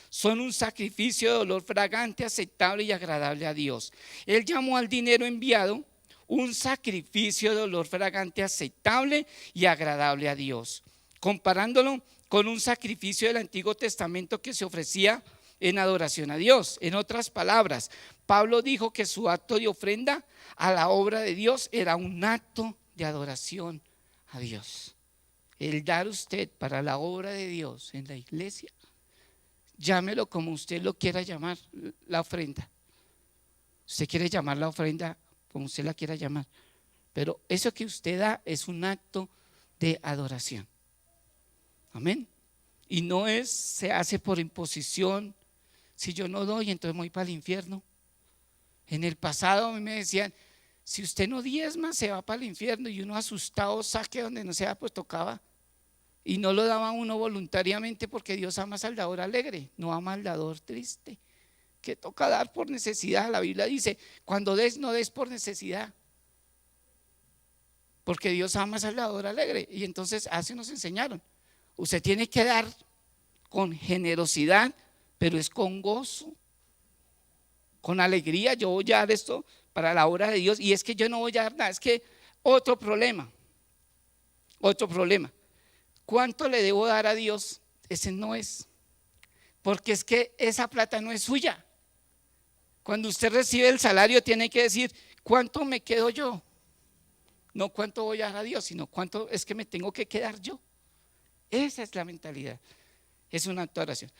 [SPEAKER 1] Son un sacrificio de olor fragante, aceptable y agradable a Dios. Él llamó al dinero enviado un sacrificio de olor fragante, aceptable y agradable a Dios, comparándolo con un sacrificio del Antiguo Testamento que se ofrecía en adoración a Dios. En otras palabras, Pablo dijo que su acto de ofrenda a la obra de Dios era un acto de adoración a Dios. El dar usted para la obra de Dios en la iglesia, llámelo como usted lo quiera llamar, la ofrenda. Usted quiere llamar la ofrenda como usted la quiera llamar, pero eso que usted da es un acto de adoración. Amén. Y no se hace por imposición. Si yo no doy, entonces me voy para el infierno. En el pasado a mí me decían: si usted no diezma, se va para el infierno. Y uno asustado, saque donde no sea, pues tocaba. Y no lo daba uno voluntariamente, porque Dios ama al dador alegre, no ama al dador triste, que toca dar por necesidad. La Biblia dice: cuando des, no des por necesidad, porque Dios ama al dador alegre. Y entonces así nos enseñaron: usted tiene que dar con generosidad, pero es con gozo, con alegría. Yo voy a dar esto para la obra de Dios, y es que yo no voy a dar nada. Es que otro problema. ¿Cuánto le debo dar a Dios? Ese no es, porque es que esa plata no es suya. Cuando usted recibe el salario, tiene que decir: ¿cuánto me quedo yo? No cuánto voy a dar a Dios, sino cuánto es que me tengo que quedar yo. Esa es la mentalidad. Es una acto de adoración.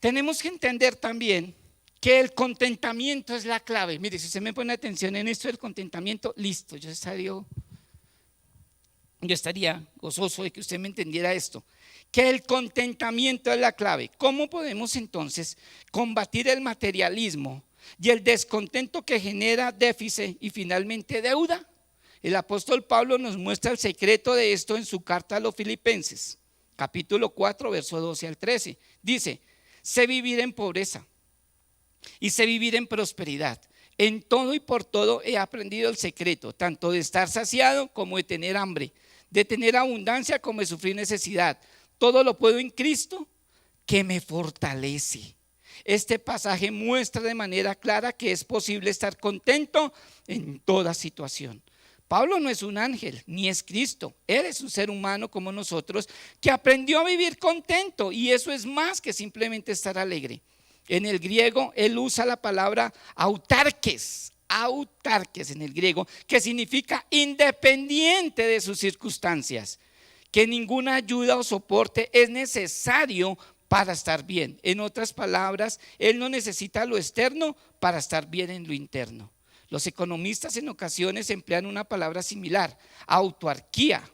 [SPEAKER 1] Tenemos que entender también que el contentamiento es la clave. Mire, si usted me pone atención en esto del contentamiento, listo, yo estaría gozoso de que usted me entendiera esto, que el contentamiento es la clave. ¿Cómo podemos entonces combatir el materialismo y el descontento que genera déficit y finalmente deuda. El apóstol Pablo nos muestra el secreto de esto en su carta a los Filipenses, capítulo 4, verso 12 al 13. Dice: sé vivir en pobreza y sé vivir en prosperidad. En todo y por todo he aprendido el secreto, tanto de estar saciado como de tener hambre, de tener abundancia como de sufrir necesidad. Todo lo puedo en Cristo que me fortalece. Este pasaje muestra de manera clara que es posible estar contento en toda situación. Pablo no es un ángel, ni es Cristo. Él es un ser humano como nosotros que aprendió a vivir contento, y eso es más que simplemente estar alegre. En el griego, él usa la palabra autarques en el griego, que significa independiente de sus circunstancias, que ninguna ayuda o soporte es necesario para estar bien. En otras palabras, él no necesita lo externo para estar bien en lo interno. Los economistas en ocasiones emplean una palabra similar: autarquía,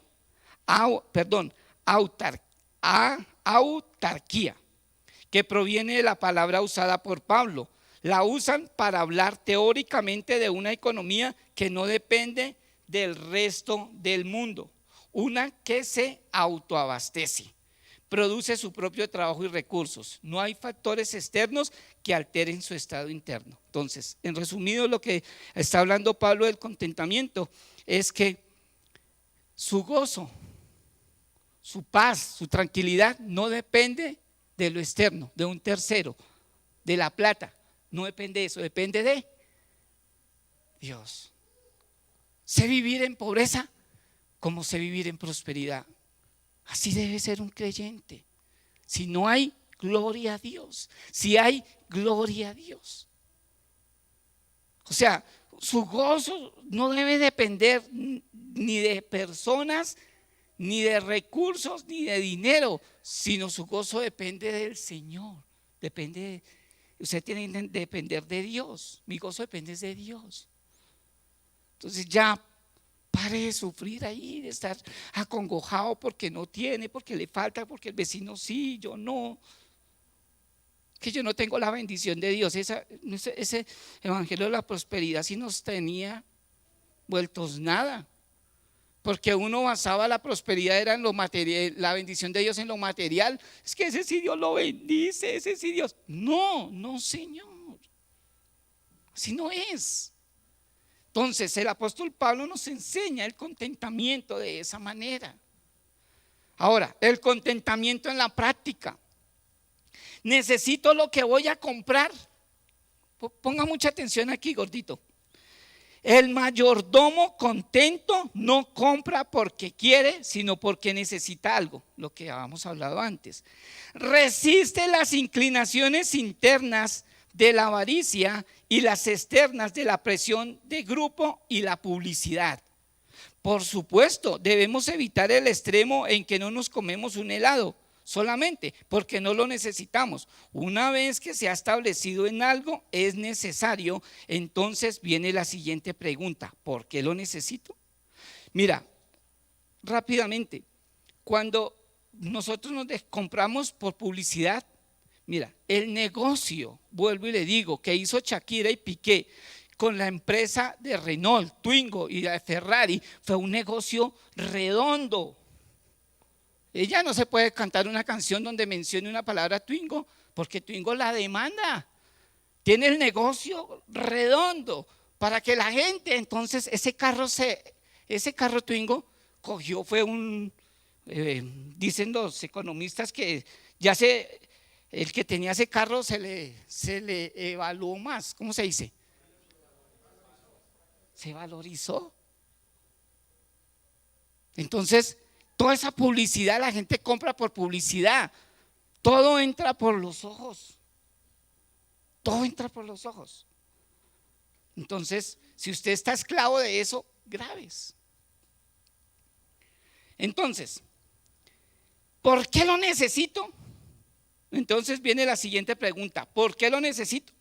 [SPEAKER 1] que proviene de la palabra usada por Pablo. La usan para hablar teóricamente de una economía que no depende del resto del mundo, una que se autoabastece, produce su propio trabajo y recursos. No hay factores externos que alteren su estado interno. Entonces, en resumido, lo que está hablando Pablo del contentamiento es que su gozo, su paz, su tranquilidad no depende de lo externo, de un tercero, de la plata. No depende de eso, depende de Dios. Sé vivir en pobreza como sé vivir en prosperidad. Así debe ser un creyente. Si no hay, gloria a Dios. Si hay, gloria a Dios. O sea, su gozo no debe depender ni de personas, ni de recursos, ni de dinero, sino su gozo depende del Señor. Usted tiene que depender de Dios. Mi gozo depende de Dios. Entonces ya pare de sufrir ahí, de estar acongojado porque no tiene, porque le falta, porque el vecino sí, yo no. Que yo no tengo la bendición de Dios. Ese evangelio de la prosperidad sí nos tenía vueltos nada. Porque uno basaba la prosperidad era en lo material, la bendición de Dios en lo material. Es que ese sí Dios lo bendice, ese sí Dios. No, Señor. Así no es. Entonces el apóstol Pablo nos enseña el contentamiento de esa manera. Ahora, el contentamiento en la práctica. Necesito lo que voy a comprar. Ponga mucha atención aquí, gordito. El mayordomo contento no compra porque quiere, sino porque necesita algo, lo que habíamos hablado antes. Resiste las inclinaciones internas de la avaricia y las externas de la presión de grupo y la publicidad. Por supuesto, debemos evitar el extremo en que no nos comemos un helado solamente porque no lo necesitamos. Una vez que se ha establecido en algo es necesario, entonces viene la siguiente pregunta: ¿por qué lo necesito? Mira, rápidamente, cuando nosotros nos compramos por publicidad, mira, el negocio, vuelvo y le digo, que hizo Shakira y Piqué con la empresa de Renault, Twingo y de Ferrari, fue un negocio redondo. Ella no se puede cantar una canción donde mencione una palabra Twingo, porque Twingo la demanda. Tiene el negocio redondo para que la gente, entonces ese carro Twingo cogió, fue dicen los economistas que el que tenía ese carro se le evaluó más. ¿Cómo se dice? Se valorizó. Entonces, toda esa publicidad, la gente compra por publicidad. Todo entra por los ojos. Todo entra por los ojos. Entonces, si usted está esclavo de eso, graves. Entonces, ¿por qué lo necesito? Entonces viene la siguiente pregunta: ¿por qué lo necesito?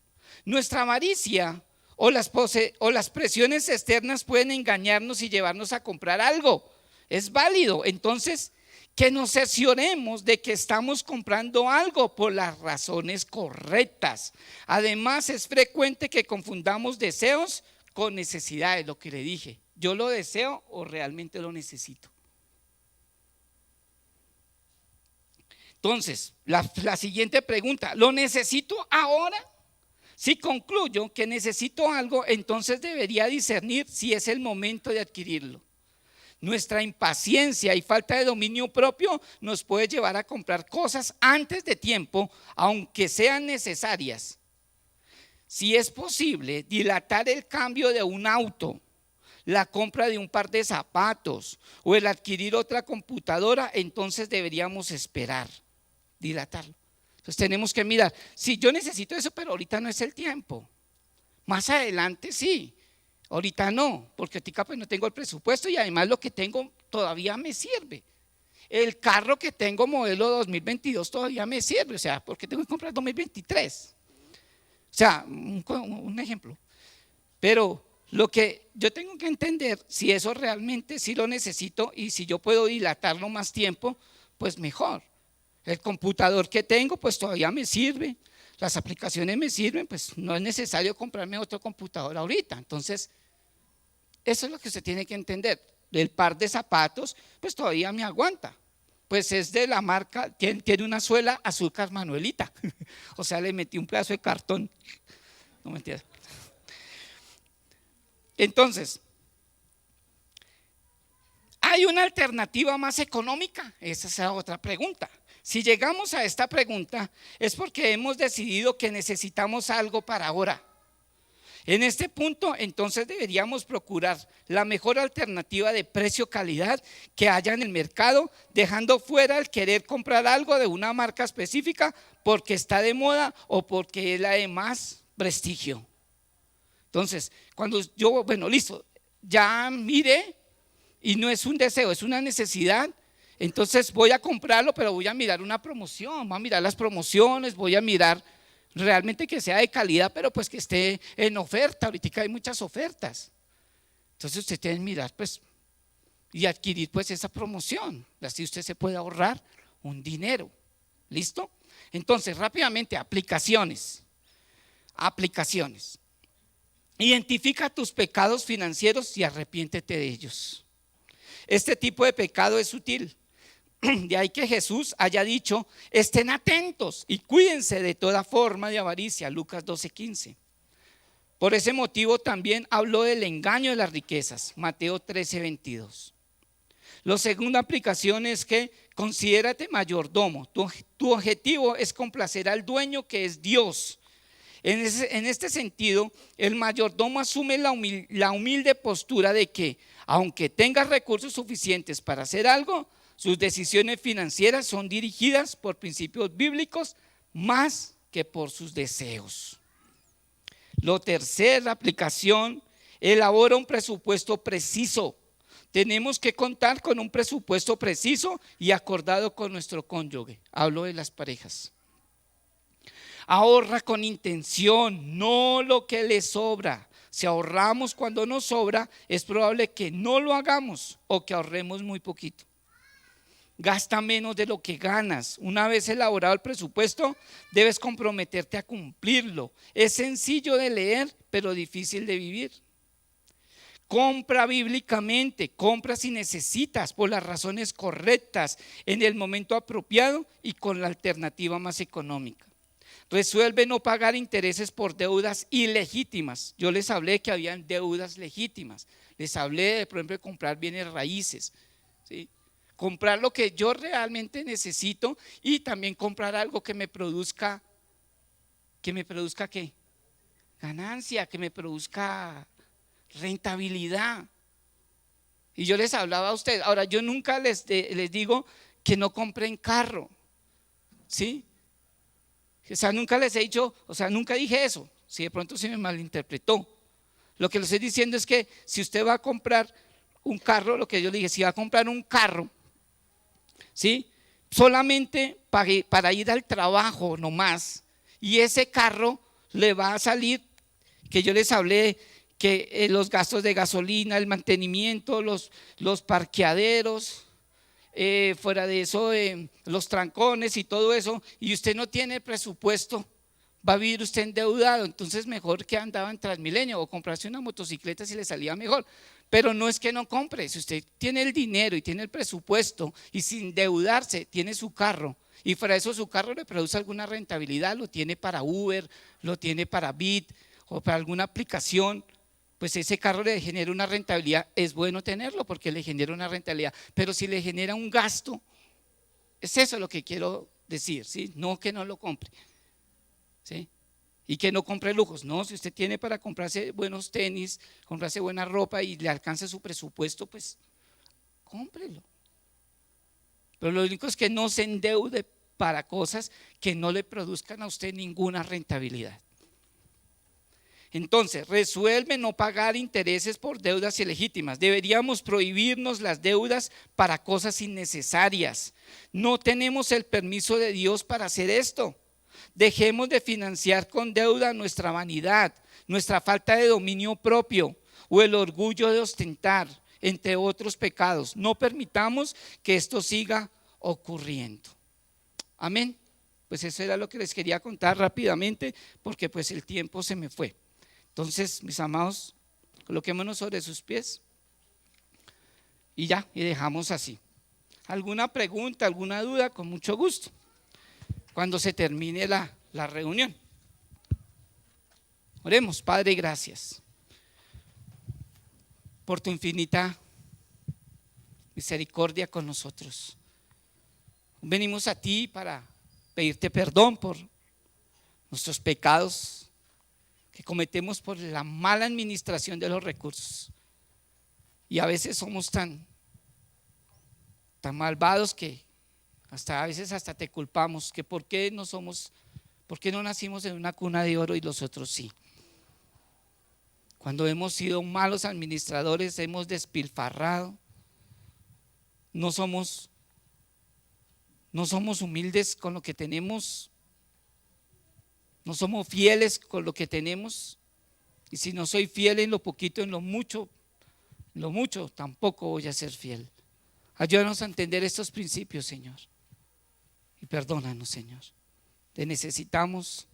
[SPEAKER 1] Nuestra avaricia o las presiones externas pueden engañarnos y llevarnos a comprar algo. Es válido. Entonces, que nos cercioremos de que estamos comprando algo por las razones correctas. Además, es frecuente que confundamos deseos con necesidades, lo que le dije. ¿Yo lo deseo o realmente lo necesito? Entonces, la siguiente pregunta, ¿lo necesito ahora? Si concluyo que necesito algo, entonces debería discernir si es el momento de adquirirlo. Nuestra impaciencia y falta de dominio propio nos puede llevar a comprar cosas antes de tiempo, aunque sean necesarias. Si es posible dilatar el cambio de un auto, la compra de un par de zapatos o el adquirir otra computadora, entonces deberíamos esperar, dilatarlo. Entonces tenemos que mirar, si yo necesito eso, pero ahorita no es el tiempo. Más adelante sí, ahorita no, porque ahorita pues no tengo el presupuesto y además lo que tengo todavía me sirve. El carro que tengo modelo 2022 todavía me sirve, o sea, porque tengo que comprar 2023. O sea, un ejemplo. Pero lo que yo tengo que entender, si eso realmente sí lo necesito y si yo puedo dilatarlo más tiempo, pues mejor. El computador que tengo pues todavía me sirve, las aplicaciones me sirven, pues no es necesario comprarme otro computador ahorita. Entonces, eso es lo que usted tiene que entender. El par de zapatos pues todavía me aguanta, pues es de la marca, tiene una suela azúcar Manuelita, o sea le metí un pedazo de cartón, no mentira. Entonces, ¿hay una alternativa más económica? Esa es la otra pregunta. Si llegamos a esta pregunta es porque hemos decidido que necesitamos algo para ahora. En este punto, entonces deberíamos procurar la mejor alternativa de precio-calidad que haya en el mercado, dejando fuera el querer comprar algo de una marca específica porque está de moda o porque es la de más prestigio. Entonces, cuando yo, listo, ya miré y no es un deseo, es una necesidad. Entonces voy a comprarlo, pero voy a mirar una promoción, voy a mirar las promociones, voy a mirar realmente que sea de calidad, pero pues que esté en oferta. Ahorita hay muchas ofertas. Entonces usted tiene que mirar pues y adquirir pues esa promoción. Así usted se puede ahorrar un dinero. ¿Listo? Entonces rápidamente, aplicaciones. Identifica tus pecados financieros y arrepiéntete de ellos. Este tipo de pecado es sutil. De ahí que Jesús haya dicho, estén atentos y cuídense de toda forma de avaricia, Lucas 12:15. Por ese motivo también habló del engaño de las riquezas, Mateo 13:22. La segunda aplicación es que considérate mayordomo. Tu objetivo es complacer al dueño que es Dios. En este sentido, el mayordomo asume la humilde postura de que, aunque tenga recursos suficientes para hacer algo, sus decisiones financieras son dirigidas por principios bíblicos más que por sus deseos. La tercera aplicación, elabora un presupuesto preciso. Tenemos que contar con un presupuesto preciso y acordado con nuestro cónyuge. Hablo de las parejas. Ahorra con intención, no lo que le sobra. Si ahorramos cuando nos sobra, es probable que no lo hagamos o que ahorremos muy poquito. Gasta menos de lo que ganas. Una vez elaborado el presupuesto, debes comprometerte a cumplirlo. Es sencillo de leer, pero difícil de vivir. Compra bíblicamente, compra si necesitas, por las razones correctas, en el momento apropiado y con la alternativa más económica. Resuelve no pagar intereses por deudas ilegítimas. Yo les hablé que habían deudas legítimas. Les hablé, por ejemplo, de comprar bienes raíces, ¿sí? Comprar lo que yo realmente necesito y también comprar algo que me produzca ¿qué? Ganancia, que me produzca rentabilidad. Y yo les hablaba a ustedes. Ahora, yo nunca les digo que no compren carro, ¿sí? O sea, nunca les he dicho, nunca dije eso. Si de pronto se me malinterpretó. Lo que les estoy diciendo es que si usted va a comprar un carro, lo que yo le dije, si va a comprar un carro, ¿sí? Solamente para ir al trabajo nomás, y ese carro le va a salir, que yo les hablé, que los gastos de gasolina, el mantenimiento, los parqueaderos, fuera de eso, los trancones y todo eso, y usted no tiene presupuesto, va a vivir usted endeudado. Entonces mejor que andaba en Transmilenio o comprarse una motocicleta si le salía mejor. Pero no es que no compre, si usted tiene el dinero y tiene el presupuesto y sin endeudarse tiene su carro, y fuera de eso su carro le produce alguna rentabilidad, lo tiene para Uber, lo tiene para Bit o para alguna aplicación, pues ese carro le genera una rentabilidad, es bueno tenerlo porque le genera una rentabilidad. Pero si le genera un gasto, es eso lo que quiero decir, ¿sí? No que no lo compre, ¿sí? Y que no compre lujos. No, si usted tiene para comprarse buenos tenis, comprarse buena ropa y le alcanza su presupuesto, pues cómprelo. Pero lo único es que no se endeude para cosas que no le produzcan a usted ninguna rentabilidad. Entonces, resuelve no pagar intereses por deudas ilegítimas. Deberíamos prohibirnos las deudas para cosas innecesarias. No tenemos el permiso de Dios para hacer esto. Dejemos de financiar con deuda nuestra vanidad, nuestra falta de dominio propio o el orgullo de ostentar, entre otros pecados. No permitamos que esto siga ocurriendo. Amén. Pues eso era lo que les quería contar rápidamente, porque pues el tiempo se me fue. Entonces, mis amados, coloquémonos sobre sus pies y ya, y dejamos así. ¿Alguna pregunta, alguna duda? Con mucho gusto, cuando se termine la reunión. Oremos. Padre, gracias por tu infinita misericordia con nosotros. Venimos a ti para pedirte perdón por nuestros pecados que cometemos por la mala administración de los recursos. Y a veces somos tan malvados que a veces hasta te culpamos, que por qué no nacimos en una cuna de oro y los otros sí. Cuando hemos sido malos administradores, hemos despilfarrado, no somos humildes con lo que tenemos, no somos fieles con lo que tenemos. Y si no soy fiel en lo poquito, en lo mucho tampoco voy a ser fiel. Ayúdanos a entender estos principios, Señor, y perdónanos, Señor. Te necesitamos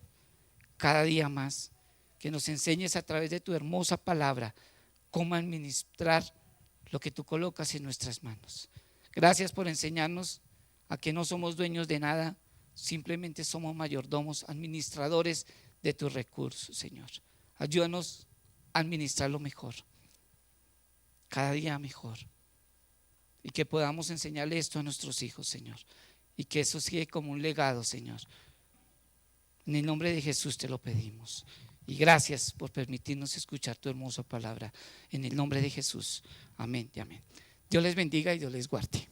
[SPEAKER 1] cada día más, que nos enseñes a través de tu hermosa palabra cómo administrar lo que tú colocas en nuestras manos. Gracias por enseñarnos a que no somos dueños de nada, simplemente somos mayordomos, administradores de tus recursos, Señor. Ayúdanos a administrarlo mejor, cada día mejor, y que podamos enseñarle esto a nuestros hijos, Señor, y que eso siga como un legado, Señor. En el nombre de Jesús te lo pedimos, y gracias por permitirnos escuchar tu hermosa palabra. En el nombre de Jesús, amén y amén. Dios les bendiga y Dios les guarde.